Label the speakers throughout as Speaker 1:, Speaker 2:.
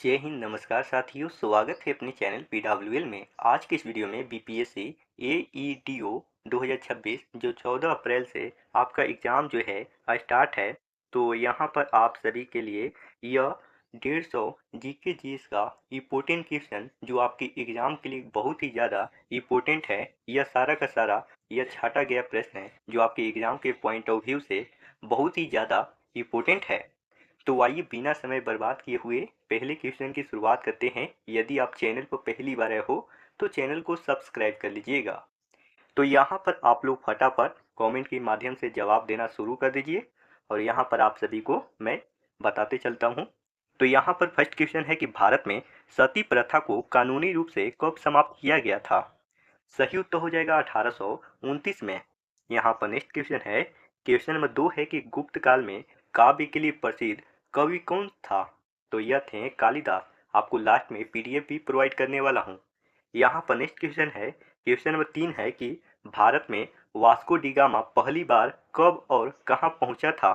Speaker 1: जय हिंद। नमस्कार साथियों, स्वागत है अपने चैनल पीडब्ल्यूएल में। आज की इस वीडियो में बीपीएससी एईडीओ 2026 जो 14 अप्रैल से आपका एग्ज़ाम जो है स्टार्ट है। तो यहाँ पर आप सभी के लिए यह 150 जीके जीएस का इम्पोर्टेंट क्वेश्चन जो आपके एग्ज़ाम के लिए बहुत ही ज़्यादा इम्पोर्टेंट है, यह सारा का सारा यह छाटा गया प्रश्न है जो आपके एग्ज़ाम के पॉइंट ऑफ व्यू से बहुत ही ज़्यादा इम्पोर्टेंट है। तो आइए बिना समय बर्बाद किए हुए पहले क्वेश्चन की शुरुआत करते हैं। यदि आप चैनल पर पहली बार आए हो तो चैनल को सब्सक्राइब कर लीजिएगा। तो यहाँ पर आप लोग फटाफट कमेंट के माध्यम से जवाब देना शुरू कर दीजिए और यहाँ पर आप सभी को मैं बताते चलता हूँ। तो यहाँ पर फर्स्ट क्वेश्चन है कि भारत में सती प्रथा को कानूनी रूप से कब समाप्त किया गया था। सही उत्तर हो जाएगा 1829 में। यहाँ पर नेक्स्ट क्वेश्चन है, क्वेश्चन नंबर 2 है कि गुप्त काल में काव्य के लिए प्रसिद्ध कवि कौन था। तो यह थे कालिदास। आपको लास्ट में पीडीएफ भी प्रोवाइड करने वाला हूँ। यहाँ पर नेक्स्ट क्वेश्चन है, क्वेश्चन नंबर 3 है कि भारत में वास्को डी गामा पहली बार कब और कहाँ पहुँचा था।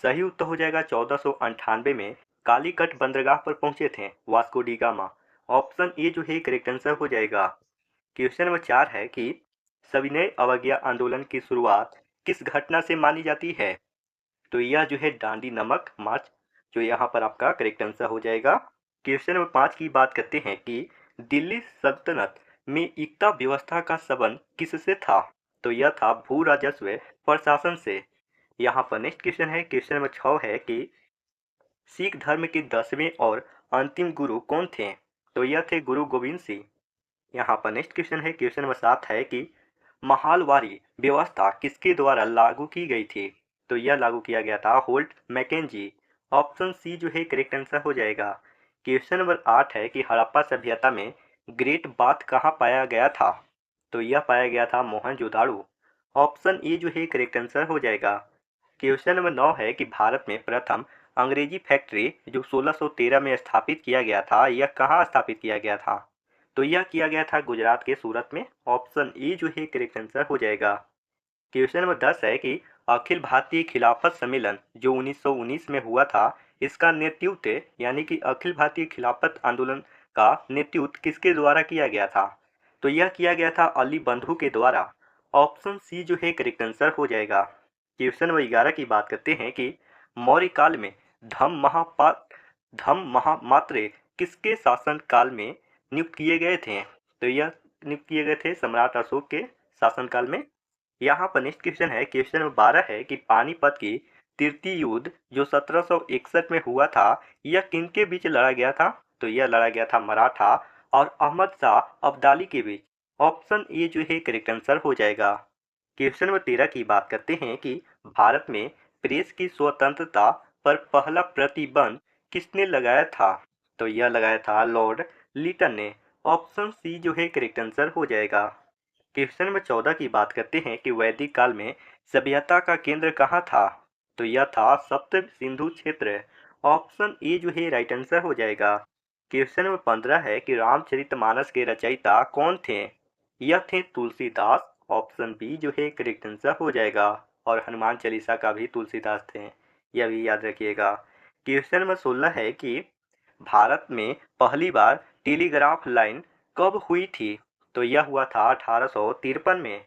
Speaker 1: सही उत्तर हो जाएगा 1498 में कालीकट बंदरगाह पर पहुँचे थे Vasco D gamma. Option A जो है करेक्ट आंसर हो जाएगा। क्वेश्चन नंबर 4 है कि सविनय अवज्ञा आंदोलन की शुरुआत किस घटना से मानी जाती है। तो यह जो है दांडी नमक मार्च जो यहाँ पर आपका करेक्ट आंसर हो जाएगा। क्वेश्चन नंबर 5 की बात करते हैं कि दिल्ली सल्तनत में एकता व्यवस्था का संबंध किससे था। तो यह था भू राजस्व प्रशासन से। यहाँ पर नेक्स्ट क्वेश्चन है, क्वेश्चन नंबर 6 है कि सिख धर्म के 10वें और अंतिम गुरु कौन थे। तो यह थे गुरु गोविंद सिंह। यहाँ पर नेक्स्ट क्वेश्चन है, क्वेश्चन नंबर 7 है कि महालवारी व्यवस्था किसके द्वारा लागू की गई थी। तो यह लागू किया गया था होल्ट मैकेंजी। ऑप्शन सी जो है करेक्ट आंसर हो जाएगा। क्वेश्चन नंबर 8 है कि हड़प्पा सभ्यता में ग्रेट बाथ कहाँ पाया गया था। तो यह पाया गया था मोहनजोदाड़ो। ऑप्शन ए जो है करेक्ट आंसर हो जाएगा। क्वेश्चन नंबर 9 है कि भारत में प्रथम अंग्रेजी फैक्ट्री जो 1613 में स्थापित किया गया था, यह कहाँ स्थापित किया गया था। तो यह किया गया था गुजरात के सूरत में। ऑप्शन ए जो है करेक्ट आंसर हो जाएगा। क्वेश्चन नंबर 10 है कि अखिल भारतीय खिलाफत सम्मेलन जो 1919 में हुआ था, इसका नेतृत्व यानी कि अखिल भारतीय खिलाफत आंदोलन का नेतृत्व किसके द्वारा किया गया था। तो यह किया गया था अली बंधु के द्वारा। ऑप्शन सी जो है करेक्ट आंसर हो जाएगा। क्वेश्चन नंबर 11 की बात करते हैं कि मौर्य काल में धम्म महामात्र किसके शासन काल में नियुक्त किए गए थे। तो यह नियुक्त किए गए थे सम्राट अशोक के शासनकाल में। यहाँ पर नेक्स्ट क्वेश्चन है, क्वेश्चन नंबर 12 है कि पानीपत की तृतीय युद्ध जो 1761 में हुआ था, यह किनके बीच लड़ा गया था। तो यह लड़ा गया था मराठा और अहमद शाह अब्दाली के बीच। ऑप्शन ए जो है करेक्ट आंसर हो जाएगा। क्वेश्चन नंबर 13 की बात करते हैं कि भारत में प्रेस की स्वतंत्रता पर पहला प्रतिबंध किसने लगाया था। तो यह लगाया था लॉर्ड लिटन ने। ऑप्शन सी जो है करेक्ट आंसर हो जाएगा। क्वेश्चन नंबर 14 की बात करते हैं कि वैदिक काल में सभ्यता का केंद्र कहाँ था। तो यह था सप्त सिंधु क्षेत्र। ऑप्शन ए जो है राइट आंसर हो जाएगा। क्वेश्चन नंबर 15 है कि रामचरितमानस के रचयिता कौन थे। यह थे तुलसीदास। ऑप्शन बी जो है करेक्ट आंसर हो जाएगा। और हनुमान चालीसा का भी तुलसीदास थे, यह भी याद रखिएगा। क्वेश्चन नंबर 16 है कि भारत में पहली बार टेलीग्राफ लाइन कब हुई थी। तो यह हुआ था 1853 में।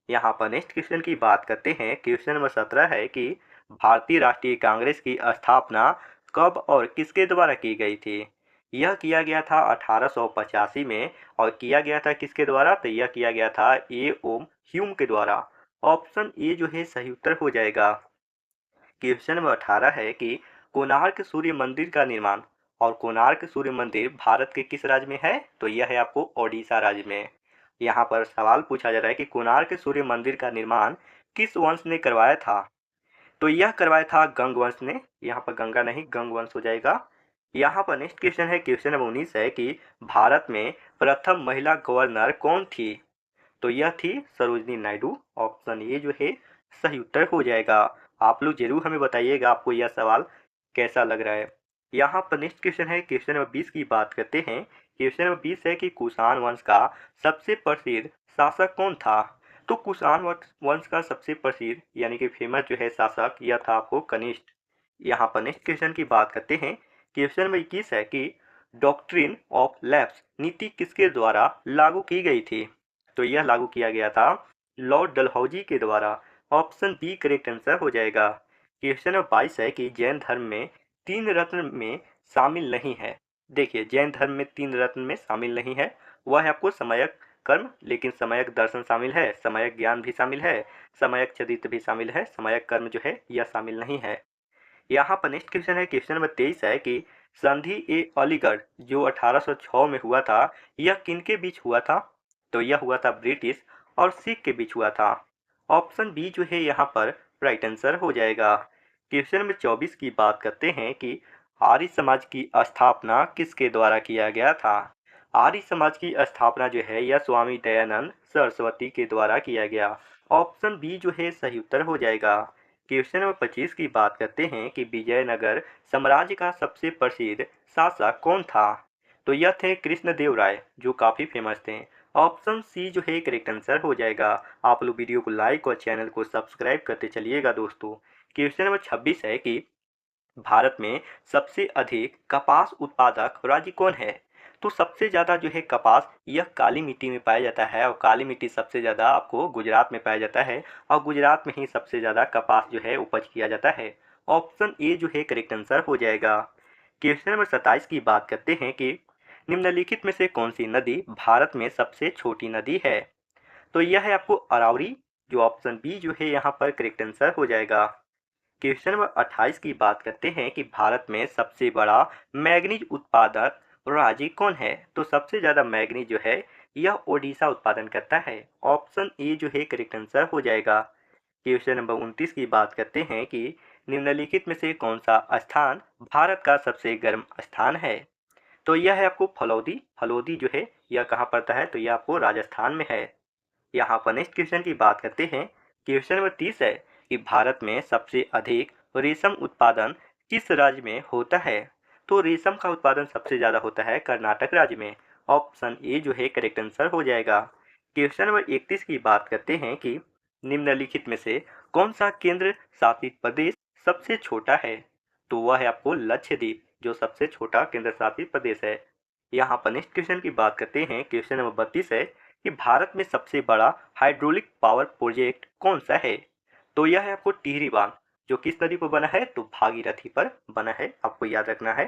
Speaker 1: यहाँ पर नेक्स्ट क्वेश्चन की बात करते हैं। क्वेश्चन नंबर 17 है कि भारतीय राष्ट्रीय कांग्रेस की स्थापना कब और किसके द्वारा की गई थी। यह किया गया था 1885 में। और किया गया था किसके द्वारा। तो यह किया गया था ए ओम ह्यूम के द्वारा। ऑप्शन ए जो है सही उत्तर हो जाएगा। क्वेश्चन नंबर 18 है कि कोणार्क सूर्य मंदिर का निर्माण और कोणार्क सूर्य मंदिर भारत के किस राज्य में है। तो यह है आपको ओडिशा राज्य में। यहाँ पर सवाल पूछा जा रहा है कि कोणार्क सूर्य मंदिर का निर्माण किस वंश ने करवाया था। तो यह करवाया था गंग वंश ने। यहाँ पर गंगा नहीं गंग वंश हो जाएगा। यहाँ पर नेक्स्ट क्वेश्चन है, क्वेश्चन नंबर 19 है कि भारत में प्रथम महिला गवर्नर कौन थी। तो यह थी सरोजनी नायडू। ऑप्शन ए जो है सही उत्तर हो जाएगा। आप लोग जरूर हमें बताइएगा आपको यह सवाल कैसा लग रहा है। यहाँ पर नेक्स्ट क्वेश्चन है, क्वेश्चन नंबर 20 की बात करते हैं। क्वेश्चन नंबर 20 है कि कुषाण वंश का सबसे प्रसिद्ध शासक कौन था। तो कुषाण वंश का सबसे प्रसिद्ध यानी कि फेमस जो है शासक, यह था आपको कनिष्ठ। यहाँ पर नेक्स्ट क्वेश्चन की बात करते हैं। क्वेश्चन नंबर 21 है कि डॉक्ट्रिन ऑफ लैप्स नीति किसके द्वारा लागू की गई थी? तो यह लागू किया गया था लॉर्ड डलहौजी के द्वारा। ऑप्शन बी करेक्ट आंसर हो जाएगा। क्वेश्चन नंबर 22 है कि जैन धर्म में तीन रत्न में शामिल नहीं है। देखिए, जैन धर्म में तीन रत्न में शामिल नहीं है। वह है आपको समयक कर्म, लेकिन समयक दर्शन शामिल है, समयक ज्ञान भी शामिल है, समयक चरित्र भी शामिल है, समयक कर्म जो है यह शामिल नहीं है। यहाँ पर नेक्स्ट क्वेश्चन है, क्वेश्चन नंबर 23 है कि संधि ए अलीगढ़ जो 1806 में हुआ था, यह किनके बीच हुआ था? तो यह हुआ था ब्रिटिश और सिख के बीच हुआ था। ऑप्शन बी जो है यहाँ पर राइट आंसर हो जाएगा। क्वेश्चन नंबर 24 की बात करते हैं कि आर्य समाज की स्थापना किसके द्वारा किया गया था? आर्य समाज की स्थापना जो है यह स्वामी दयानंद सरस्वती के द्वारा किया गया। ऑप्शन बी जो है सही उत्तर हो जाएगा। क्वेश्चन नंबर 25 की बात करते हैं कि विजयनगर साम्राज्य का सबसे प्रसिद्ध शासक कौन था? तो यह थे कृष्णदेव राय, जो काफी फेमस थे। ऑप्शन सी जो है करेक्ट आंसर हो जाएगा। आप लोग वीडियो को लाइक और चैनल को सब्सक्राइब करते चलिएगा दोस्तों। क्वेश्चन नंबर 26 है कि भारत में सबसे अधिक कपास उत्पादक राज्य कौन है? तो सबसे ज़्यादा जो है कपास यह काली मिट्टी में पाया जाता है, और काली मिट्टी सबसे ज़्यादा आपको गुजरात में पाया जाता है, और गुजरात में ही सबसे ज़्यादा कपास जो है उपज किया जाता है। ऑप्शन ए जो है करेक्ट आंसर हो जाएगा। क्वेश्चन नंबर 27 की बात करते हैं कि निम्नलिखित में से कौन सी नदी भारत में सबसे छोटी नदी है? तो यह है आपको अरावली, जो ऑप्शन बी जो है यहाँ पर करेक्ट आंसर हो जाएगा। क्वेश्चन नंबर 28 की बात करते हैं कि भारत में सबसे बड़ा मैग्नीज उत्पादक राज्य कौन है? तो सबसे ज्यादा मैग्नीज जो है यह ओडिशा उत्पादन करता है। ऑप्शन ए जो है करेक्ट आंसर हो जाएगा। क्वेश्चन नंबर 29 की बात करते हैं कि निम्नलिखित में से कौन सा स्थान भारत का सबसे गर्म स्थान है? तो यह है आपको फलौदी। फलौदी जो है यह कहाँ पड़ता है? तो यह आपको राजस्थान में है। यहाँ पर नेक्स्ट क्वेश्चन की बात करते हैं। क्वेश्चन नंबर 30 है कि भारत में सबसे अधिक रेशम उत्पादन किस राज्य में होता है? तो रेशम का उत्पादन सबसे ज़्यादा होता है कर्नाटक राज्य में। ऑप्शन ए जो है करेक्ट आंसर हो जाएगा। क्वेश्चन नंबर 31 की बात करते हैं कि निम्नलिखित में से कौन सा केंद्र शासित प्रदेश सबसे छोटा है? तो वह है आपको लक्षद्वीप, जो सबसे छोटा केंद्र शासित प्रदेश है। यहाँ पर नेक्स्ट क्वेश्चन की बात करते हैं। क्वेश्चन नंबर 32 है कि भारत में सबसे बड़ा हाइड्रोलिक पावर प्रोजेक्ट कौन सा है? तो यह है आपको टिहरी बांध, जो किस नदी पर बना है? तो भागीरथी पर बना है, आपको याद रखना है।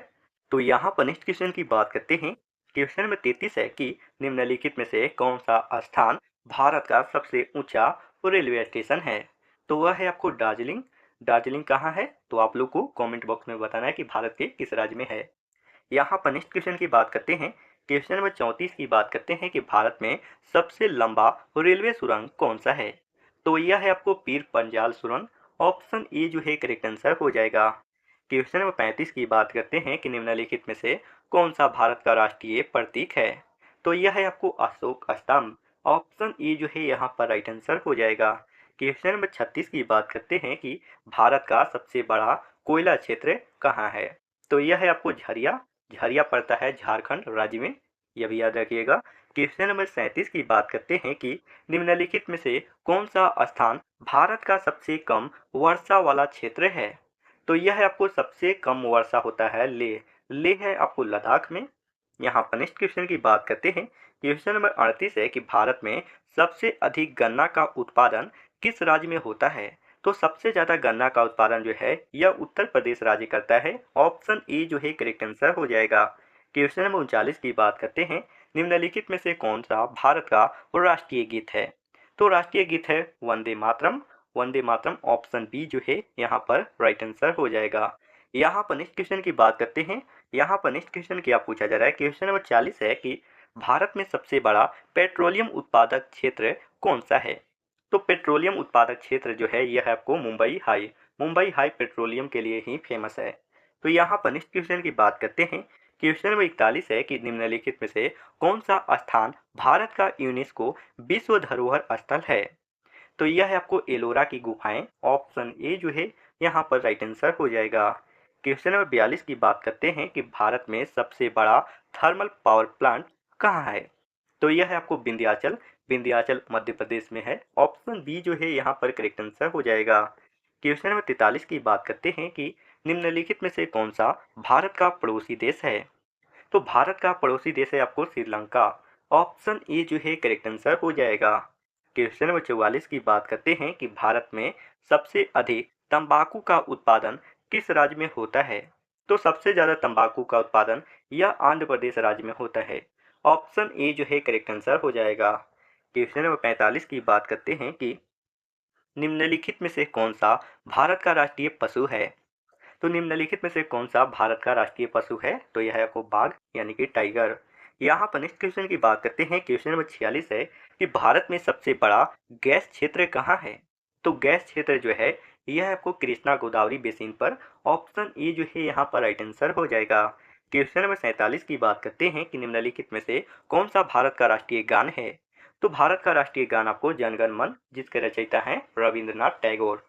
Speaker 1: तो यहाँ पर नेक्स्ट क्वेश्चन की बात करते हैं। क्वेश्चन नंबर 33 है कि निम्नलिखित में से कौन सा स्थान भारत का सबसे ऊंचा रेलवे स्टेशन है? तो वह है आपको दार्जिलिंग। दार्जिलिंग कहाँ है? तो आप लोग को कमेंट बॉक्स में बताना है कि भारत के किस राज्य में है। यहाँ पर नेक्स्ट क्वेश्चन की बात करते हैं। क्वेश्चन नंबर 34 की बात करते हैं कि भारत में सबसे लंबा रेलवे सुरंग कौन सा है? तो यह है आपको पीर पंजाल सुरंग। ऑप्शन ए जो है करेक्ट आंसर हो जाएगा। क्वेश्चन नंबर 35 की बात करते हैं कि निम्नलिखित में से कौन सा भारत का राष्ट्रीय प्रतीक है? तो यह है आपको अशोक स्तंभ। ऑप्शन ए जो है यहाँ पर राइट आंसर हो जाएगा। क्वेश्चन नंबर 36 की बात करते हैं कि भारत का सबसे बड़ा कोयला क्षेत्र कहाँ है? तो यह है आपको झरिया। झरिया पड़ता है झारखंड राज्य में, यह भी याद रखिएगा। क्वेश्चन नंबर 37 की बात करते हैं कि निम्नलिखित में से कौन सा स्थान भारत का सबसे कम वर्षा वाला क्षेत्र है? तो यह है आपको सबसे कम वर्षा होता है लेह। लेह है आपको लद्दाख में। यहाँ पर नेक्स्ट क्वेश्चन की बात करते हैं। क्वेश्चन नंबर 38 है कि भारत में सबसे अधिक गन्ना का उत्पादन किस राज्य में होता है? तो सबसे ज़्यादा गन्ना का उत्पादन जो है यह उत्तर प्रदेश राज्य करता है। ऑप्शन ए जो है करेक्ट आंसर हो जाएगा। क्वेश्चन नंबर 39 की बात करते हैं। निम्नलिखित में से कौन सा भारत का राष्ट्रीय गीत है? तो राष्ट्रीय गीत है वंदे मातरम। वंदे मातरम ऑप्शन बी जो है यहाँ पर राइट आंसर हो जाएगा। यहाँ पर नेक्स्ट क्वेश्चन की बात करते हैं। यहाँ पर नेक्स्ट क्वेश्चन क्या पूछा जा रहा है? क्वेश्चन नंबर 40 है कि भारत में सबसे बड़ा पेट्रोलियम उत्पादक क्षेत्र कौन सा है? तो पेट्रोलियम उत्पादक क्षेत्र जो है यह है आपको Mumbai high. Mumbai high petroleum के लिए ही फेमस है। तो यहाँ पर नेक्स्ट क्वेश्चन की बात करते हैं। क्वेश्चन नंबर 41 है कि निम्नलिखित में से कौन सा स्थान भारत का यूनेस्को विश्व धरोहर स्थल है? तो यह है आपको एलोरा की गुफाएं। ऑप्शन ए जो है यहाँ पर राइट आंसर हो जाएगा। क्वेश्चन नंबर 42 की बात करते हैं कि भारत में सबसे बड़ा थर्मल पावर प्लांट कहाँ है? तो यह है आपको विंध्याचल। विंध्याचल मध्य प्रदेश में है। ऑप्शन बी जो है यहाँ पर करेक्ट आंसर हो जाएगा। क्वेश्चन नंबर 43 की बात करते हैं कि निम्नलिखित में से कौन सा भारत का पड़ोसी देश है? तो भारत का पड़ोसी देश है आपको श्रीलंका। ऑप्शन ए जो है करेक्ट आंसर हो जाएगा। क्वेश्चन नंबर 44 की बात करते हैं कि भारत में सबसे अधिक तंबाकू का उत्पादन किस राज्य में होता है? तो सबसे ज्यादा तंबाकू का उत्पादन यह आंध्र प्रदेश राज्य में होता है। ऑप्शन ए जो है करेक्ट आंसर हो जाएगा। क्वेश्चन नंबर 45 की बात करते हैं कि निम्नलिखित में से कौन सा भारत का राष्ट्रीय पशु है? तो निम्नलिखित में से कौन सा भारत का राष्ट्रीय पशु है? तो यह है आपको बाघ यानी कि टाइगर। यहाँ पर नेक्स्ट क्वेश्चन की बात करते हैं। क्वेश्चन नंबर 46 है कि भारत में सबसे बड़ा गैस क्षेत्र कहाँ है? तो गैस क्षेत्र जो है यह आपको कृष्णा गोदावरी बेसिन पर। ऑप्शन ए जो है यहाँ पर राइट आंसर हो जाएगा। क्वेश्चन नंबर 47 की बात करते हैं कि निम्नलिखित में से कौन सा भारत का राष्ट्रीय गान है? तो भारत का राष्ट्रीय गान आपको जन गण मन, जिसके रचयिता हैं रविंद्रनाथ टैगोर।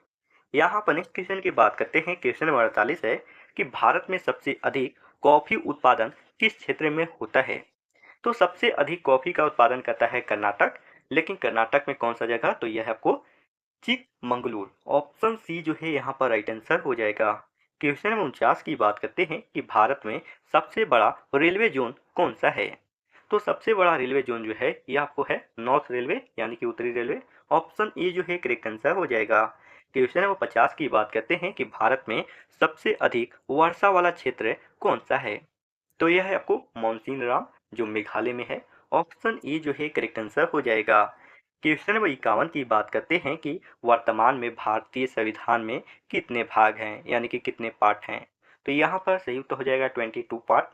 Speaker 1: यहाँ पर नेक्स्ट क्वेश्चन की बात करते हैं। क्वेश्चन नंबर 48 है कि भारत में सबसे अधिक कॉफी उत्पादन किस क्षेत्र में होता है? तो सबसे अधिक कॉफी का उत्पादन करता है कर्नाटक। लेकिन कर्नाटक में कौन सा जगह? तो यह है आपको चिकमंगलुरु। ऑप्शन सी जो है यहाँ पर राइट आंसर हो जाएगा। क्वेश्चन नंबर 49 की बात करते हैं कि भारत में सबसे बड़ा रेलवे जोन कौन सा है? तो सबसे बड़ा रेलवे जोन जो है यह आपको है नॉर्थ रेलवे यानी कि उत्तरी रेलवे। ऑप्शन ए जो है करेक्ट आंसर हो जाएगा। क्वेश्चन नंबर 50 की बात करते हैं कि भारत में सबसे अधिक वर्षा वाला क्षेत्र कौन सा है? तो यह है आपको मॉनसीनराम, जो मेघालय में है। ऑप्शन ए जो है करेक्ट आंसर हो जाएगा। क्वेश्चन नंबर 51 की बात करते हैं कि वर्तमान में भारतीय संविधान में कितने भाग हैं यानी कि कितने पार्ट हैं? तो यहाँ पर संयुक्त हो जाएगा 22 पार्ट,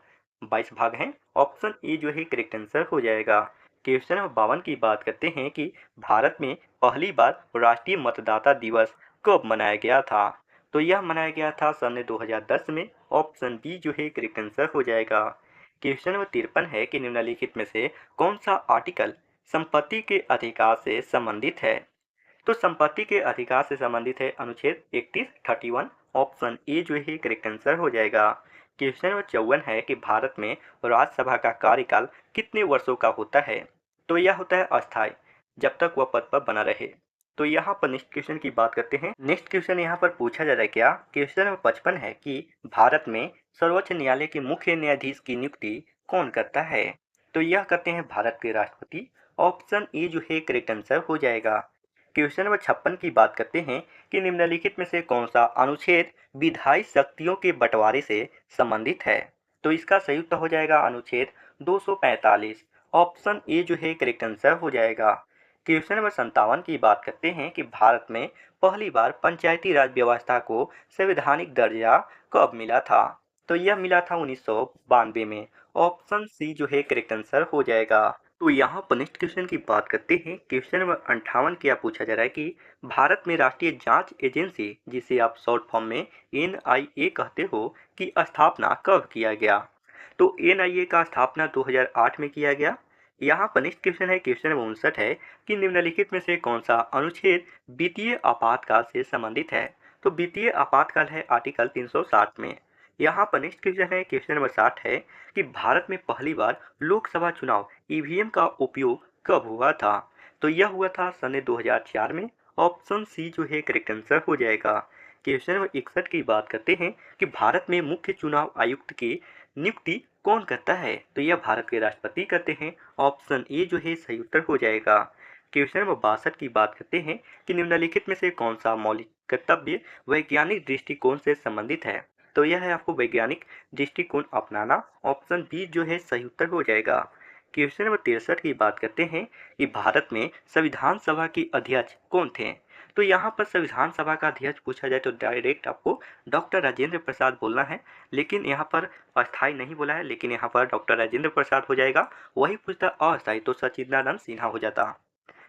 Speaker 1: 22 भाग हैं। ऑप्शन ए जो है करेक्ट आंसर हो जाएगा। क्वेश्चन नंबर 52 की बात करते हैं कि भारत में पहली बार राष्ट्रीय मतदाता दिवस कब मनाया गया था? तो यह मनाया गया था सन 2010 में। ऑप्शन बी जो है करेक्ट आंसर हो जाएगा। क्वेश्चन नंबर 53 है कि निम्नलिखित में से कौन सा आर्टिकल संपत्ति के अधिकार से संबंधित है? तो संपत्ति के अधिकार से संबंधित है अनुच्छेद 31 ऑप्शन ए जो है करेक्ट आंसर हो जाएगा। क्वेश्चन नंबर 54 है कि भारत में राज्यसभा का कार्यकाल कितने वर्षों का होता है? तो यह होता है अस्थायी, जब तक वह पद पर बना रहे। तो यहाँ पर नेक्स्ट क्वेश्चन की बात करते हैं। नेक्स्ट क्वेश्चन यहाँ पर पूछा जा रहा है क्या? क्वेश्चन नंबर 55 है कि भारत में सर्वोच्च न्यायालय के मुख्य न्यायाधीश की नियुक्ति कौन करता है? तो यह करते हैं भारत के राष्ट्रपति। ऑप्शन ए जो है करेक्ट आंसर हो जाएगा। क्वेश्चन नंबर 56 की बात करते हैं कि निम्नलिखित में से कौन सा अनुच्छेद विधायी शक्तियों के बंटवारे से संबंधित है? तो इसका संयुक्त हो जाएगा अनुच्छेद 245। ऑप्शन ए जो है करेक्ट आंसर हो जाएगा। क्वेश्चन नंबर 57 की बात करते हैं कि भारत में पहली बार पंचायती राज व्यवस्था को संवैधानिक दर्जा कब मिला था? तो यह मिला था 1992 में। ऑप्शन सी जो है करेक्ट आंसर हो जाएगा। तो यहाँ पर नेक्स्ट क्वेश्चन की बात करते हैं। क्वेश्चन नंबर 58 क्या पूछा जा रहा है कि भारत में राष्ट्रीय जांच एजेंसी, जिसे आप शॉर्ट फॉर्म में एनआईए कहते हो, की स्थापना कब किया गया? तो एनआईए का स्थापना 2008 में किया गया। यहाँ पर नेक्स्ट क्वेश्चन है। क्वेश्चन नंबर 59 है कि निम्नलिखित में से कौन सा अनुच्छेद वित्तीय आपातकाल से संबंधित है? तो वित्तीय आपातकाल है आर्टिकल 360 में। यहाँ पर नेक्स्ट क्वेश्चन है। क्वेश्चन नंबर 60 है कि भारत में पहली बार लोकसभा चुनाव ईवीएम का उपयोग कब हुआ था? तो यह हुआ था सन 2004 में। ऑप्शन सी जो है करेक्ट आंसर हो जाएगा। क्वेश्चन नंबर 61 की बात करते हैं कि भारत में मुख्य चुनाव आयुक्त की नियुक्ति कौन करता है? तो यह भारत के राष्ट्रपति करते हैं। ऑप्शन ए जो है सही उत्तर हो जाएगा। क्वेश्चन नंबर 62 की बात करते हैं कि निम्नलिखित में से कौन सा मौलिक कर्तव्य वैज्ञानिक दृष्टिकोण से संबंधित है? तो यह है आपको वैज्ञानिक दृष्टिकोण अपनाना। ऑप्शन बी जो है सही उत्तर हो जाएगा। क्वेश्चन नंबर 63 की बात करते हैं कि भारत में संविधान सभा के अध्यक्ष कौन थे? तो यहाँ पर संविधान सभा का अध्यक्ष पूछा जाए तो डायरेक्ट आपको डॉक्टर राजेंद्र प्रसाद बोलना है, लेकिन यहाँ पर अस्थायी नहीं बोला है, लेकिन यहाँ पर डॉक्टर राजेंद्र प्रसाद हो जाएगा। वही पूछता अस्थायी तो सचिदानंद सिन्हा हो जाता।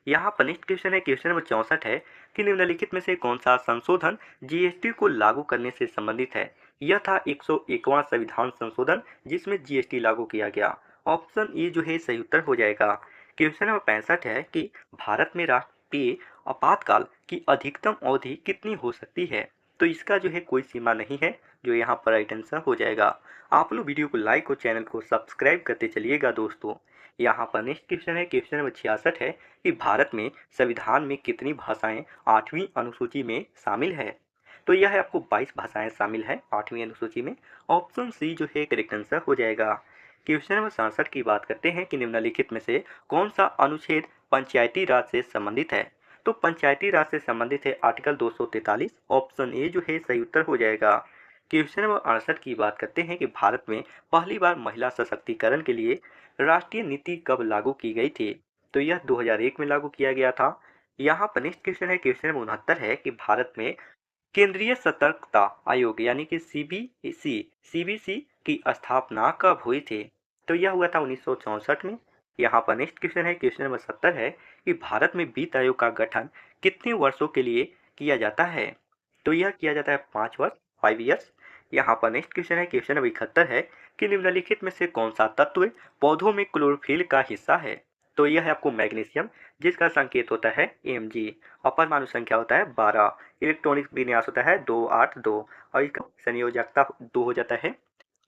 Speaker 1: यहाँ पर नेक्स्ट क्वेश्चन है। क्वेश्चन नंबर 64 है कि निम्नलिखित में से कौन सा संशोधन जीएसटी को लागू करने से संबंधित है? यह था 101वां संविधान संशोधन, जिसमें जीएसटी लागू किया गया। ऑप्शन ए जो है सही उत्तर हो जाएगा। क्वेश्चन नंबर 65 है कि भारत में राष्ट्रीय आपातकाल की अधिकतम अवधि कितनी हो सकती है? तो इसका जो है कोई सीमा नहीं है, जो यहाँ पर राइट आंसर हो जाएगा। आप लोग वीडियो को लाइक और चैनल को सब्सक्राइब करते चलिएगा दोस्तों। यहाँ पर नेक्स्ट क्वेश्चन है। क्वेश्चन नंबर 66 है कि भारत में संविधान में कितनी भाषाएं 8वीं अनुसूची में शामिल है? तो यह आपको 22 भाषाएं शामिल है 8वीं अनुसूची में। ऑप्शन सी जो है करेक्ट आंसर हो जाएगा। क्वेश्चन नंबर 67 की बात करते हैं कि निम्नलिखित में से कौन सा अनुच्छेद पंचायती राज से संबंधित है। तो पंचायती राज से संबंधित है आर्टिकल 243। ऑप्शन ए जो है सही उत्तर हो जाएगा। क्वेश्चन नंबर 68 की बात करते हैं कि भारत में पहली बार महिला सशक्तिकरण के लिए राष्ट्रीय नीति कब लागू की गई थी। तो यह 2001 में लागू किया गया था। यहाँ पर नेक्स्ट क्वेश्चन है, क्वेश्चन नंबर 69 है कि भारत में केंद्रीय सतर्कता आयोग यानी कि सीबीसी की स्थापना कब हुई थी। तो यह हुआ था 1964 में। यहाँ पर नेक्स्ट क्वेश्चन है, क्वेश्चन नंबर 70 है कि भारत में वित्त आयोग का गठन कितने वर्षों के लिए किया जाता है। तो यह किया जाता है 5 वर्ष, 5 ईयर्स। यहाँ पर नेक्स्ट क्वेश्चन है, क्वेश्चन नंबर 71 है कि निम्नलिखित में से कौन सा तत्व पौधों में क्लोरोफिल का हिस्सा है। तो यह है आपको मैग्नीशियम, जिसका संकेत होता है Mg। अपरमाणु संख्या होता है 12, इलेक्ट्रॉनिक विन्यास होता है 282 और इसका संयोजकता 2 हो जाता है।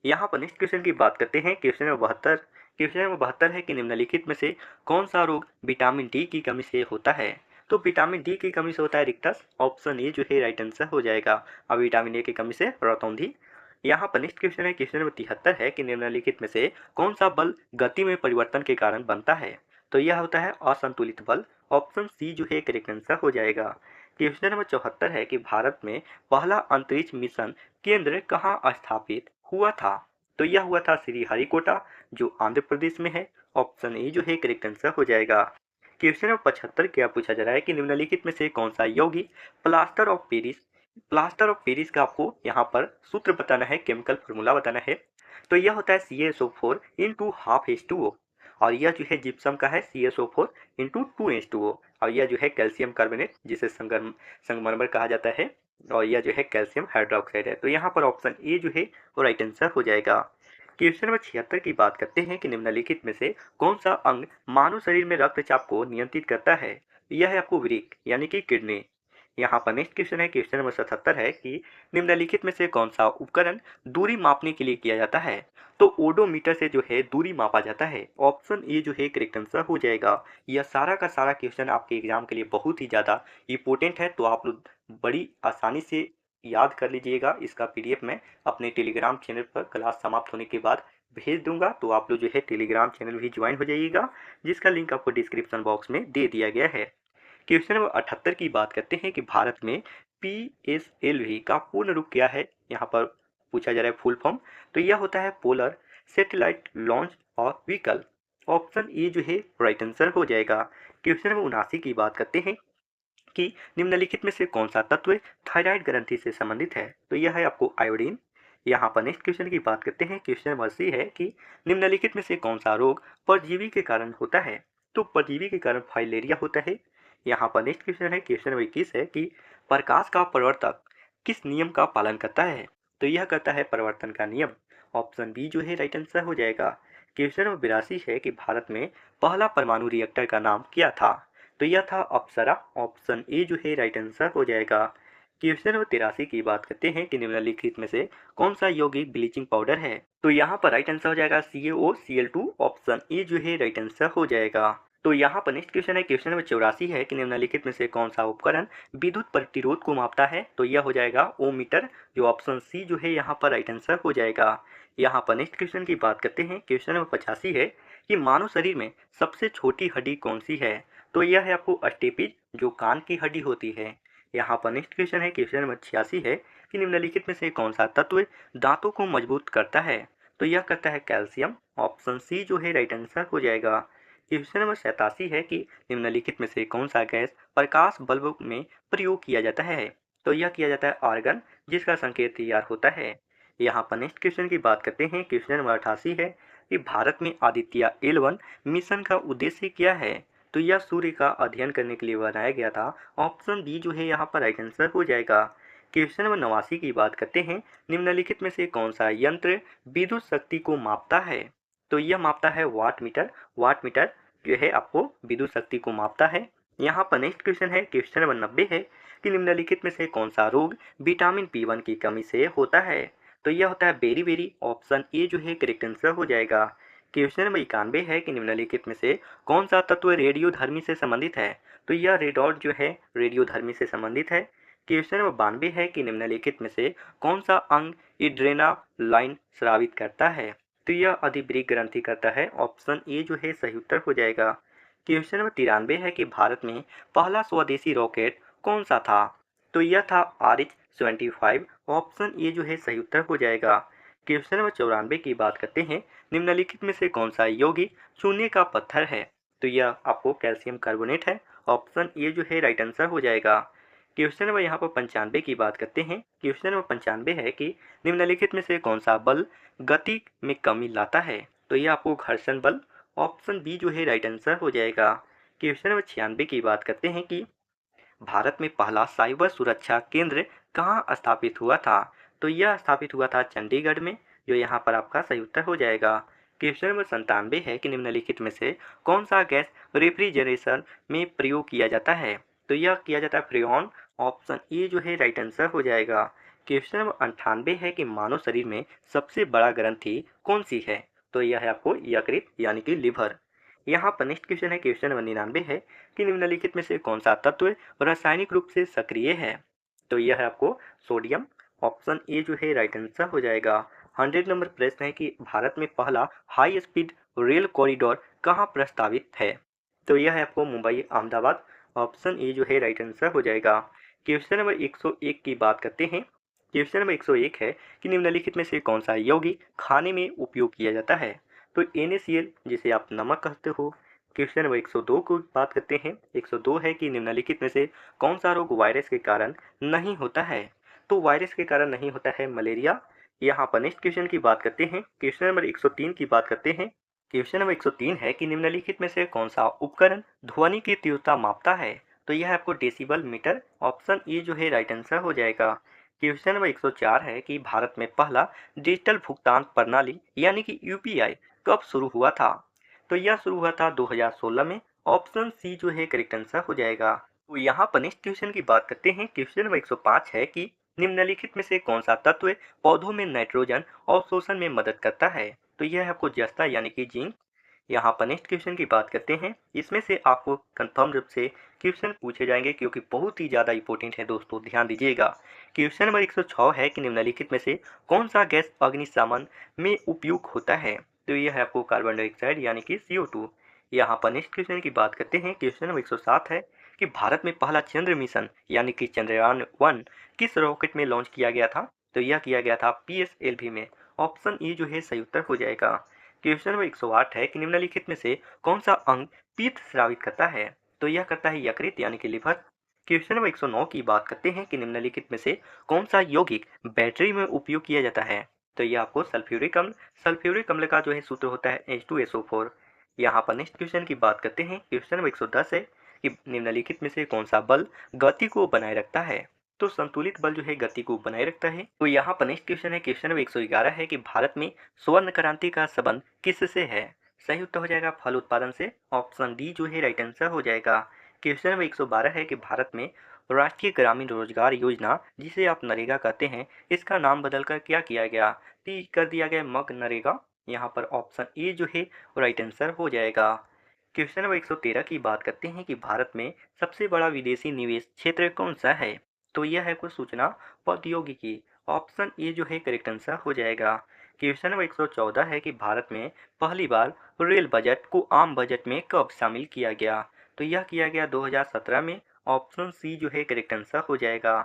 Speaker 1: यहाँ पर नेक्स्ट क्वेश्चन की बात करते हैं, क्वेश्चन नंबर 72। क्वेश्चन नंबर 72 है कि निम्नलिखित में से कौन सा रोग विटामिन डी की कमी से होता है। तो विटामिन डी की कमी से होता है रिक्टस। ऑप्शन ए जो है राइट आंसर हो जाएगा। और विटामिन ए की कमी से रतौंधी। यहाँ पर नेक्स्ट क्वेश्चन है, क्वेश्चन नंबर 73 है कि निम्नलिखित में से कौन सा बल गति में परिवर्तन के कारण बनता है। तो यह होता है असंतुलित बल। ऑप्शन सी जो है करेक्ट आंसर हो जाएगा। क्वेश्चन नंबर 74 है कि भारत में पहला अंतरिक्ष मिशन केंद्र कहाँ स्थापित हुआ था। तो यह हुआ था श्रीहरिकोटा, जो आंध्र प्रदेश में है। ऑप्शन ए जो है करेक्ट आंसर हो जाएगा। क्वेश्चन नंबर 75 क्या पूछा जा रहा है कि निम्नलिखित में से कौन सा यौगिक प्लास्टर ऑफ पेरिस का आपको यहाँ पर सूत्र बताना है, केमिकल फॉर्मूला बताना है। तो यह होता है CaSO4 इंटू हाफ H2O। और यह जो है जिप्सम का है CaSO4 इंटू 2H2O। और यह जो है कैल्शियम कार्बोनेट, जिसे संगमरमर कहा जाता है। और यह जो है कैल्शियम हाइड्रोक्साइड है। तो यहाँ पर ऑप्शन ए जो है वो राइट आंसर हो जाएगा। क्वेश्चन नंबर 76 की बात करते हैं कि निम्नलिखित में से कौन सा अंग मानव शरीर में रक्तचाप को नियंत्रित करता है। यह है आपको वृक्क यानी कि किडनी। यहाँ पर नेक्स्ट क्वेश्चन है, क्वेश्चन नंबर 77 है कि निम्नलिखित में से कौन सा उपकरण दूरी मापने के लिए किया जाता है। तो ओडोमीटर से जो है दूरी मापा जाता है। ऑप्शन ए जो है करेक्ट आंसर हो जाएगा। यह सारा का सारा क्वेश्चन आपके एग्जाम के लिए बहुत ही ज़्यादा इंपॉर्टेंट है, तो आप लोग बड़ी आसानी से याद कर लीजिएगा। इसका PDF मैं अपने टेलीग्राम चैनल पर क्लास समाप्त होने के बाद भेज दूंगा, तो आप लोग जो है टेलीग्राम चैनल भी ज्वाइन हो जाइएगा, जिसका लिंक आपको डिस्क्रिप्शन बॉक्स में दे दिया गया है। क्वेश्चन नंबर 78 की बात करते हैं कि भारत में PSLV का पूर्ण रूप क्या है। यहाँ पर पूछा जा रहा है फुल फॉर्म। तो यह होता है पोलर सैटेलाइट लॉन्च और व्हीकल। ऑप्शन ए जो है राइट आंसर हो जाएगा। क्वेश्चन नंबर 79 की बात करते हैं कि निम्नलिखित में से कौन सा तत्व थायराइड ग्रंथि से संबंधित है। तो यह है आपको आयोडीन। यहाँ पर नेक्स्ट क्वेश्चन की बात करते हैं, क्वेश्चन नंबर 80 है कि निम्नलिखित में से कौन सा रोग परजीवी के कारण होता है। तो परजीवी के कारण फाइलेरिया होता है। यहाँ पर नेक्स्ट क्वेश्चन है, क्वेश्चन नंबर 21 है कि प्रकाश का प्रवर्तक किस नियम का पालन करता है। तो यह करता है परिवर्तन का नियम। ऑप्शन बी जो है राइट आंसर हो जाएगा। क्वेश्चन नंबर 82 है कि भारत में पहला परमाणु रिएक्टर का नाम क्या था। तो यह था अप्सरा। ऑप्शन ए जो है राइट आंसर हो जाएगा। क्वेश्चन नंबर 83 की बात करते हैं कि निम्नलिखित में से कौन सा यौगिक ब्लीचिंग पाउडर है। तो यहाँ पर राइट आंसर हो जाएगा CaOCl2। ऑप्शन ए जो है राइट आंसर हो जाएगा। तो यहाँ पर नेक्स्ट क्वेश्चन है, क्वेश्चन नंबर 84 है कि निम्नलिखित में से कौन सा उपकरण विद्युत प्रतिरोध को मापता है। तो यह हो जाएगा ओमीटर, जो ऑप्शन सी जो है यहाँ पर राइट आंसर हो जाएगा। यहाँ पर नेक्स्ट क्वेश्चन की बात करते हैं, क्वेश्चन नंबर 85 है कि मानव शरीर में सबसे छोटी हड्डी कौन सी है। तो यह है आपको स्टेपिज, जो कान की हड्डी होती है। यहाँ पर नेक्स्ट क्वेश्चन है, क्वेश्चन नंबर 86 है कि निम्नलिखित में से कौन सा तत्व दांतों को मजबूत करता है। तो यह करता है कैल्शियम। ऑप्शन सी जो है राइट आंसर हो जाएगा। क्वेश्चन नंबर 87 है कि निम्नलिखित में से कौन सा गैस प्रकाश बल्ब में प्रयोग किया जाता है। तो यह किया जाता है आर्गन, जिसका संकेत तैयार होता है। यहाँ पर नेक्स्ट क्वेश्चन की बात करते हैं, क्वेश्चन नंबर 88 है कि भारत में आदित्य L1 मिशन का उद्देश्य क्या है। तो यह सूर्य का अध्ययन करने के लिए बनाया गया था। ऑप्शन बी जो है यहाँ पर राइट आंसर हो जाएगा। क्वेश्चन नंबर 89 की बात करते हैं, निम्नलिखित में से कौन सा यंत्र विद्युत शक्ति को मापता है। तो यह मापता है वाट मीटर। वाट मीटर जो है आपको विद्युत शक्ति को मापता है। यहाँ पर नेक्स्ट क्वेश्चन है, क्वेश्चन नंबर 90 है कि निम्नलिखित में से कौन सा रोग विटामिन B1 की कमी से होता है। तो यह होता है बेरी। ऑप्शन ए जो है करेक्ट आंसर हो जाएगा। क्वेश्चन नंबर 91 है कि निम्नलिखित में से कौन सा तत्व रेडियोधर्मी से संबंधित है। तो यह रेडॉट जो है रेडियोधर्मी से संबंधित है। क्वेश्चन नंबर 92 है कि निम्नलिखित में से कौन सा अंग एड्रेनालाइन स्रावित करता है? तो यह अधिवृक्क ग्रंथि करता है। ऑप्शन ए जो है सही उत्तर हो जाएगा। क्वेश्चन नंबर 93 है कि भारत में पहला स्वदेशी रॉकेट कौन सा था? तो यह था RH-75। ऑप्शन ए जो है सही उत्तर हो जाएगा। क्वेश्चन नंबर 94 की बात करते हैं, निम्नलिखित में से कौन सा यौगिक चूने का पत्थर है? तो यह आपको कैल्शियम कार्बोनेट है। ऑप्शन ए जो है राइट आंसर हो जाएगा। क्वेश्चन नंबर यहाँ पर 95 की बात करते हैं। क्वेश्चन नंबर 95 है कि निम्नलिखित में से कौन सा बल गति में कमी लाता है? तो यह आपको घर्षण बल। ऑप्शन बी जो है राइट आंसर हो जाएगा। क्वेश्चन नंबर 96 की बात करते हैं कि भारत में पहला साइबर सुरक्षा केंद्र कहाँ स्थापित हुआ था? तो यह स्थापित हुआ था चंडीगढ़ में, जो यहाँ पर आपका सही उत्तर हो जाएगा। क्वेश्चन नंबर 97 है कि निम्नलिखित में से कौन सा गैस रेफ्रिजरेशन में प्रयोग किया जाता है? तो यह किया जाता है फ्रेऑन। ऑप्शन ए जो है राइट आंसर हो जाएगा। क्वेश्चन नंबर 98 है कि मानव शरीर में सबसे बड़ा ग्रंथि कौन सी है? तो यह है आपको यकृत यानी कि लिवर। यहाँ पर नेक्स्ट क्वेश्चन है, क्वेश्चन नंबर 99 है कि निम्नलिखित में से कौन सा तत्व रासायनिक रूप से सक्रिय है? तो यह है आपको सोडियम। ऑप्शन ए जो है राइट आंसर हो जाएगा। 100 नंबर प्रश्न है कि भारत में पहला हाई स्पीड रेल कॉरिडोर कहाँ प्रस्तावित है? तो यह है आपको मुंबई अहमदाबाद। ऑप्शन ए जो है राइट आंसर हो जाएगा। क्वेश्चन नंबर 101 की बात करते हैं। क्वेश्चन नंबर 101 है कि निम्नलिखित में से कौन सा यौगिक खाने में उपयोग किया जाता है? तो NaCl, जिसे आप नमक कहते हो। क्वेश्चन नंबर 102 को बात करते हैं। 102 है कि निम्नलिखित में से कौन सा रोग वायरस के कारण नहीं होता है? तो वायरस के कारण नहीं होता है मलेरिया। यहाँ पर नेक्स्ट क्वेश्चन की बात करते हैं। क्वेश्चन नंबर 103 की बात करते हैं। क्वेश्चन नंबर 103 है कि निम्नलिखित में से कौन सा उपकरण ध्वनि की तीव्रता मापता है? तो यह आपको डेसिबल मीटर। ऑप्शन ए जो है राइट आंसर हो जाएगा। क्वेश्चन नंबर 104 है कि भारत में पहला डिजिटल भुगतान प्रणाली यानी कि यूपीआई कब शुरू हुआ था? तो यह शुरू हुआ था 2016 में। ऑप्शन सी जो है करेक्ट आंसर हो जाएगा। तो यहाँ पर नेक्स्ट क्वेश्चन की बात करते हैं। क्वेश्चन नंबर 105 है कि निम्नलिखित में से कौन सा तत्व पौधों में नाइट्रोजन अवशोषण में मदद करता है? तो यह है आपको जस्ता यानी कि जिंक। यहाँ पर नेक्स्ट क्वेश्चन की बात करते हैं। इसमें से आपको कंफर्म रूप से क्वेश्चन पूछे जाएंगे क्योंकि बहुत ही ज़्यादा इंपॉर्टेंट है दोस्तों, ध्यान दीजिएगा। क्वेश्चन नंबर 106 है कि निम्नलिखित में से कौन सा गैस अग्निशमन में उपयोग होता है? तो यह है आपको कार्बन डाइऑक्साइड यानी कि CO2। यहाँ पर नेक्स्ट क्वेश्चन की बात करते हैं। क्वेश्चन नंबर 107 है कि भारत में पहला चंद्र मिशन यानी कि चंद्रयान 1 किस रॉकेट में लॉन्च किया गया था? तो यह किया गया था PSLV में। ऑप्शन ए जो है सही उत्तर हो जाएगा। क्वेश्चन नंबर 108 है कि निम्नलिखित में से कौन सा अंग पित्त स्रावित करता है? तो यह करता है यकृत यानी कि लिवर। क्वेश्चन नंबर 109 की बात करते हैं कि निम्नलिखित में से कौन सा यौगिक बैटरी में उपयोग किया जाता है? तो यह आपको सल्फ्यूरिक अम्ल। सल्फ्यूरिक अम्ल का जो है सूत्र होता है H2SO4। यहाँ पर नेक्स्ट क्वेश्चन की बात करते हैं। क्वेश्चन नंबर 110 है कि निम्नलिखित में से कौन सा बल गति को बनाए रखता है? तो संतुलित बल जो है गति को बनाए रखता है। तो यहाँ पर नेक्स्ट क्वेश्चन है, क्वेश्चन नंबर 111 है कि भारत में स्वर्ण क्रांति का संबंध किससे है? सही उत्तर हो जाएगा फल उत्पादन से। ऑप्शन डी जो है राइट आंसर हो जाएगा। क्वेश्चन नंबर 112 है कि भारत में राष्ट्रीय ग्रामीण रोजगार योजना, जिसे आप नरेगा कहते हैं, इसका नाम बदलकर क्या किया गया? कर दिया गया मग नरेगा। यहाँ पर ऑप्शन ए जो है राइट आंसर हो जाएगा। क्वेश्चन नंबर 113 की बात करते हैं कि भारत में सबसे बड़ा विदेशी निवेश क्षेत्र कौन सा है? तो यह है कुछ सूचना प्रौद्योगिकी। ऑप्शन ए जो है करेक्ट आंसर हो जाएगा। क्वेश्चन नंबर 114 है कि भारत में पहली बार रेल बजट को आम बजट में कब शामिल किया गया? तो यह किया गया 2017 में। ऑप्शन सी जो है करेक्ट आंसर हो जाएगा।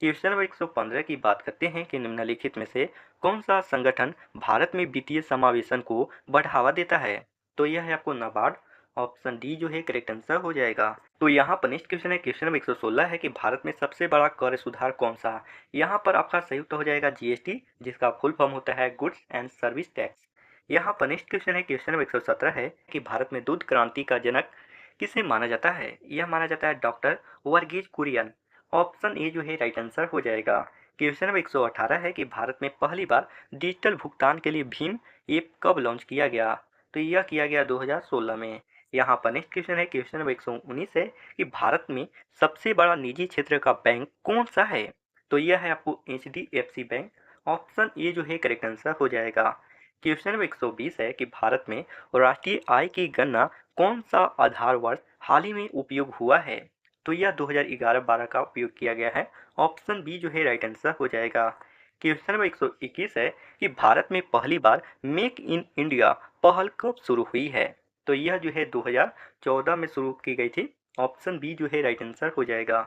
Speaker 1: क्वेश्चन नंबर 115 की बात करते हैं कि निम्नलिखित में से कौन सा संगठन भारत में वित्तीय समावेशन को बढ़ावा देता है? तो यह है आपको नाबार्ड। ऑप्शन डी जो है करेक्ट आंसर हो जाएगा। तो यहाँ पर नेक्स्ट क्वेश्चन है, क्वेश्चन नंबर 116 है कि भारत में सबसे बड़ा कर सुधार कौन सा? यहाँ पर आपका सही उत्तर हो जाएगा GST, जिसका फुल फॉर्म होता है गुड्स एंड सर्विस टैक्स। यहाँ पर नेक्स्ट क्वेश्चन है, क्वेश्चन नंबर 117 है कि भारत में दूध क्रांति का जनक किसे माना जाता है? यह माना जाता है doctor Verghese Kurien. Option A जो है राइट आंसर हो जाएगा। क्वेश्चन नंबर 118 है कि भारत में पहली बार डिजिटल भुगतान के लिए भीम ऐप कब लॉन्च किया गया? तो यह किया गया 2016 में। यहाँ पर नेक्स्ट क्वेश्चन है, क्वेश्चन नंबर 119 है कि भारत में सबसे बड़ा निजी क्षेत्र का बैंक कौन सा है? तो यह है आपको HDFC बैंक। ऑप्शन ए जो है करेक्ट आंसर हो जाएगा। क्वेश्चन नंबर 120 है कि भारत में राष्ट्रीय आय की गणना कौन सा आधार वर्ष हाल ही में उपयोग हुआ है? तो यह 2011-12 का उपयोग किया गया है। ऑप्शन बी जो है राइट आंसर हो जाएगा। क्वेश्चन नंबर 121 है कि भारत में पहली बार मेक इन इंडिया पहल कब शुरू हुई है? तो यह जो है 2014 में शुरू की गई थी। ऑप्शन बी जो है राइट आंसर हो जाएगा।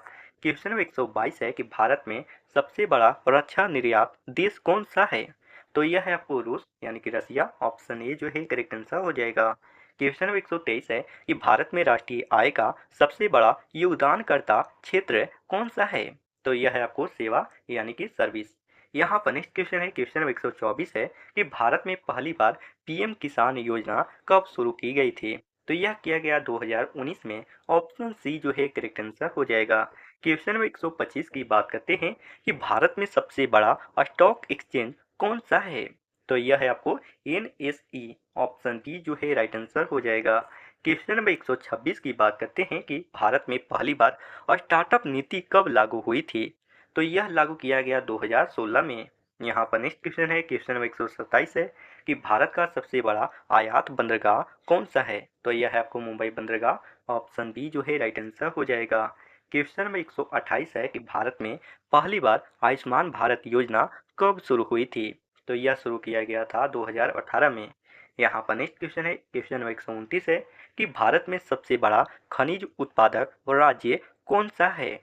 Speaker 1: क्वेश्चन नंबर 122 है कि भारत में सबसे बड़ा रक्षा निर्यात देश कौन सा है? तो यह है आपको रूस यानी कि रसिया। ऑप्शन ए जो है करेक्ट आंसर हो जाएगा। क्वेश्चन नंबर 123 है कि भारत में राष्ट्रीय आय का सबसे बड़ा योगदानकर्ता क्षेत्र कौन सा है? तो यह है आपको सेवा यानी कि सर्विस। यहाँ पर नेक्स्ट क्वेश्चन है, क्वेश्चन नंबर 124 है कि भारत में पहली बार पीएम किसान योजना कब शुरू की गई थी? तो यह किया गया 2019 में। ऑप्शन सी जो है करेक्ट आंसर हो जाएगा। क्वेश्चन नंबर 125 की बात करते हैं कि भारत में सबसे बड़ा स्टॉक एक्सचेंज कौन सा है? तो यह है आपको एनएसई। ऑप्शन बी जो है राइट आंसर हो जाएगा। क्वेश्चन नंबर 126 की बात करते हैं कि भारत में पहली बार स्टार्टअप नीति कब लागू हुई थी? तो यह लागू किया गया 2016 में। यहाँ पर नेक्स्ट क्वेश्चन है, क्वेश्चन नंबर 127 है कि भारत का सबसे बड़ा आयात बंदरगाह कौन सा है? तो यह है आपको मुंबई बंदरगाह। ऑप्शन बी जो है राइट आंसर हो जाएगा। क्वेश्चन नंबर 128 है कि भारत में पहली बार आयुष्मान भारत योजना कब शुरू हुई थी? तो यह शुरू किया गया था 2018 में। यहाँ पर नेक्स्ट क्वेश्चन है, क्वेश्चन नंबर 129 है कि भारत में सबसे बड़ा खनिज उत्पादक राज्य कौन सा है?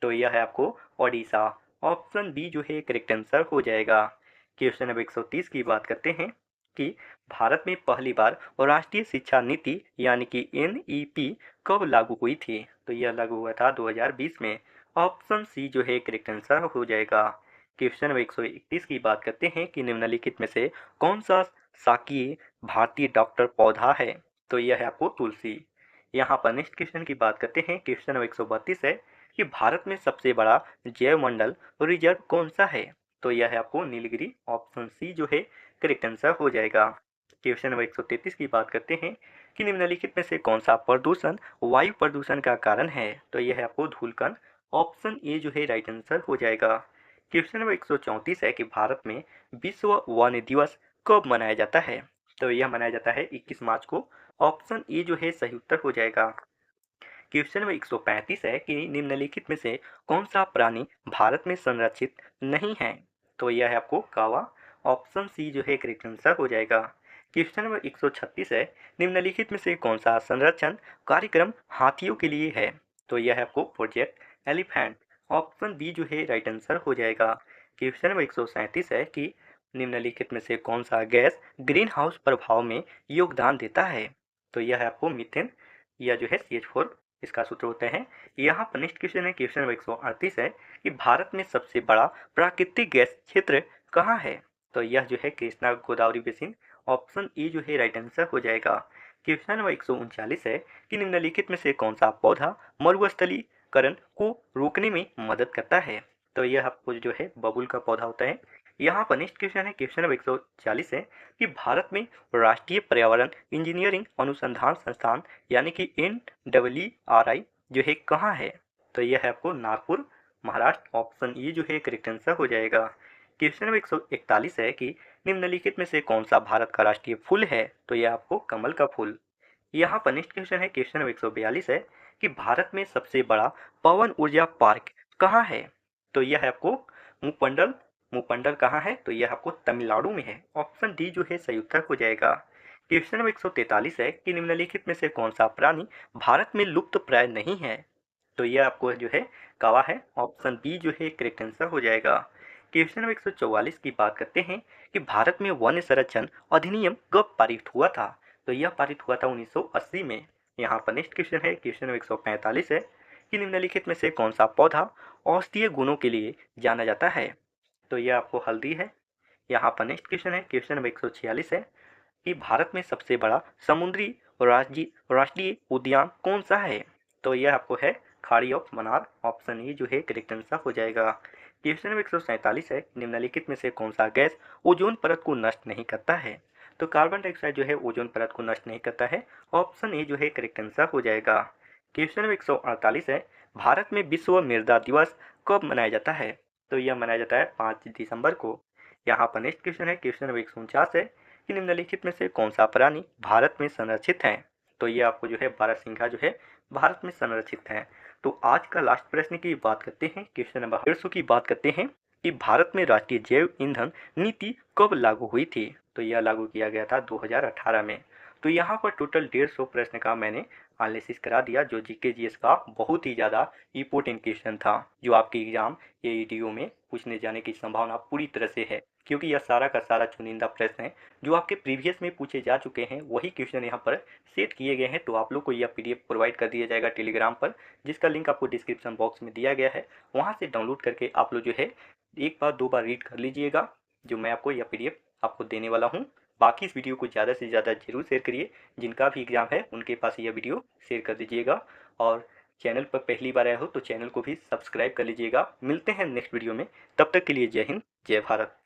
Speaker 1: तो यह है आपको ओडिशा। ऑप्शन बी जो है करेक्ट आंसर हो जाएगा। क्वेश्चन नंबर 130 की बात करते हैं कि भारत में पहली बार राष्ट्रीय शिक्षा नीति यानी कि एनईपी कब लागू हुई थी? तो यह लागू हुआ था 2020 में। ऑप्शन सी जो है करेक्ट आंसर हो जाएगा। क्वेश्चन नंबर 131 की बात करते हैं कि निम्नलिखित में से कौन सा शाकीय भारतीय डॉक्टर पौधा है? तो यह है आपको तुलसी। यहाँ पर नेक्स्ट क्वेश्चन की बात करते हैं, क्वेश्चन नंबर 132 है कि भारत में सबसे बड़ा जैव मंडल रिजर्व कौन सा है? तो यह है आपको नीलगिरी। ऑप्शन सी जो है करेक्ट आंसर हो जाएगा। क्वेश्चन नंबर 133 की बात करते हैं कि निम्नलिखित में से कौन सा प्रदूषण वायु प्रदूषण का कारण है? तो यह है आपको धूलकण। ऑप्शन ए जो है राइट आंसर हो जाएगा। क्वेश्चन नंबर 134 है कि भारत में विश्व वन्य दिवस कब मनाया जाता है? तो यह मनाया जाता है 21 मार्च को। ऑप्शन ए जो है सही उत्तर हो जाएगा। क्वेश्चन नंबर 135 है कि निम्नलिखित में से कौन सा प्राणी भारत में संरक्षित नहीं है? तो यह है आपको कावा। ऑप्शन सी जो है करेक्ट आंसर हो जाएगा। क्वेश्चन नंबर 136 है निम्नलिखित में से कौन सा संरक्षण कार्यक्रम हाथियों के लिए है? तो यह है आपको प्रोजेक्ट एलिफेंट। ऑप्शन बी जो है राइट आंसर हो जाएगा। क्वेश्चन नंबर 137 है कि निम्नलिखित में से कौन सा गैस ग्रीन हाउस प्रभाव में योगदान देता है? तो यह है आपको मीथेन या जो है CH4 इसका सूत्र होते हैं। यहाँ पर नेक्स्ट क्वेश्चन है, क्वेश्चन नंबर 138 है कि भारत में सबसे बड़ा प्राकृतिक गैस क्षेत्र कहाँ है? तो यह जो है Krishna Godavari basin. Option A जो है राइट आंसर हो जाएगा। क्वेश्चन नंबर 139 है कि निम्नलिखित में से कौन सा पौधा मरुस्थलीकरण को रोकने में मदद करता है? तो यह आपको जो है बबुल का पौधा होता है। यहाँ पर नेक्स्ट क्वेश्चन है, क्वेश्चन नंबर 140 है कि भारत में राष्ट्रीय पर्यावरण इंजीनियरिंग अनुसंधान संस्थान यानी कि NWRI जो है कहाँ है? तो यह है आपको नागपुर, महाराष्ट्र। ऑप्शन ई जो है करेक्ट आंसर हो जाएगा। क्वेश्चन नंबर 141 है कि निम्नलिखित में से कौन सा भारत का राष्ट्रीय फूल है? तो यह आपको कमल का फूल। यहाँ पर नेक्स्ट क्वेश्चन है, क्वेश्चन नंबर 142 है कि भारत में सबसे बड़ा पवन ऊर्जा पार्क कहाँ है? तो यह है आपको मुपंडल। मुपंडल कहाँ है? तो यह आपको तमिलनाडु में है। ऑप्शन डी जो है सही उत्तर हो जाएगा। क्वेश्चन नंबर 143 है कि निम्नलिखित में से कौन सा प्राणी भारत में लुप्त प्राय नहीं है? तो यह आपको जो है कावा है। ऑप्शन बी जो है करेक्ट आंसर हो जाएगा। क्वेश्चन नंबर 144 की बात करते हैं कि भारत में वन्य संरक्षण अधिनियम कब पारित हुआ था? तो यह पारित हुआ था 1980 में। यहाँ पर नेक्स्ट क्वेश्चन है, क्वेश्चन नंबर 145 है कि निम्नलिखित में से कौन सा पौधा औषधीय गुणों के लिए जाना जाता है? तो यह आपको हल्दी है। यहाँ पर नेक्स्ट क्वेश्चन है, क्वेश्चन नंबर 146 है कि भारत में सबसे बड़ा समुद्री राष्ट्रीय उद्यान कौन सा है? तो यह आपको है खाड़ी ऑफ मन्नार। ऑप्शन ए जो है करेक्ट आंसर हो जाएगा। क्वेश्चन नंबर 147 है निम्नलिखित में से कौन सा गैस ओजोन परत को नष्ट नहीं करता है? तो कार्बन डाइऑक्साइड जो है ओजोन परत को नष्ट नहीं करता है। ऑप्शन ए जो है करेक्ट आंसर हो जाएगा। क्वेश्चन नंबर 148 है भारत में विश्व मृदा दिवस कब मनाया जाता है? तो यह मनाया जाता है 5 दिसंबर को। यहाँ पर नेक्स्ट क्वेश्चन है, क्वेश्चन नंबर 149 है कि निम्नलिखित में से कौन सा प्राणी भारत में संरक्षित है? तो ये आपको जो है बारहसिंघा जो है भारत में संरक्षित है। तो आज का लास्ट प्रश्न की बात करते हैं, क्वेश्चन नंबर 150 की बात करते हैं कि भारत में राष्ट्रीय जैव ईंधन नीति कब लागू हुई थी। तो यह लागू किया गया था 2018 में। तो यहाँ पर टोटल 150 प्रश्न का मैंने एनालिसिस करा दिया, जो जीके जीएस का बहुत ही ज़्यादा इंपॉर्टेंट क्वेश्चन था, जो आपके एग्जाम एईडीओ में पूछने जाने की संभावना पूरी तरह से है, क्योंकि यह सारा का सारा चुनिंदा प्रश्न है जो आपके प्रीवियस में पूछे जा चुके हैं, वही क्वेश्चन यहाँ पर सेट किए गए हैं। तो आप लोग को यह पीडीएफ प्रोवाइड कर दिया जाएगा टेलीग्राम पर, जिसका लिंक आपको डिस्क्रिप्शन बॉक्स में दिया गया है। वहाँ से डाउनलोड करके आप लोग जो है एक बार दो बार रीड कर लीजिएगा, जो मैं आपको यह पीडीएफ आपको देने वाला हूँ। बाकी इस वीडियो को ज़्यादा से ज़्यादा जरूर शेयर करिए, जिनका भी एग्जाम है उनके पास यह वीडियो शेयर कर दीजिएगा। और चैनल पर पहली बार आए हो तो चैनल को भी सब्सक्राइब कर लीजिएगा। मिलते हैं नेक्स्ट वीडियो में, तब तक के लिए जय हिंद, जय भारत।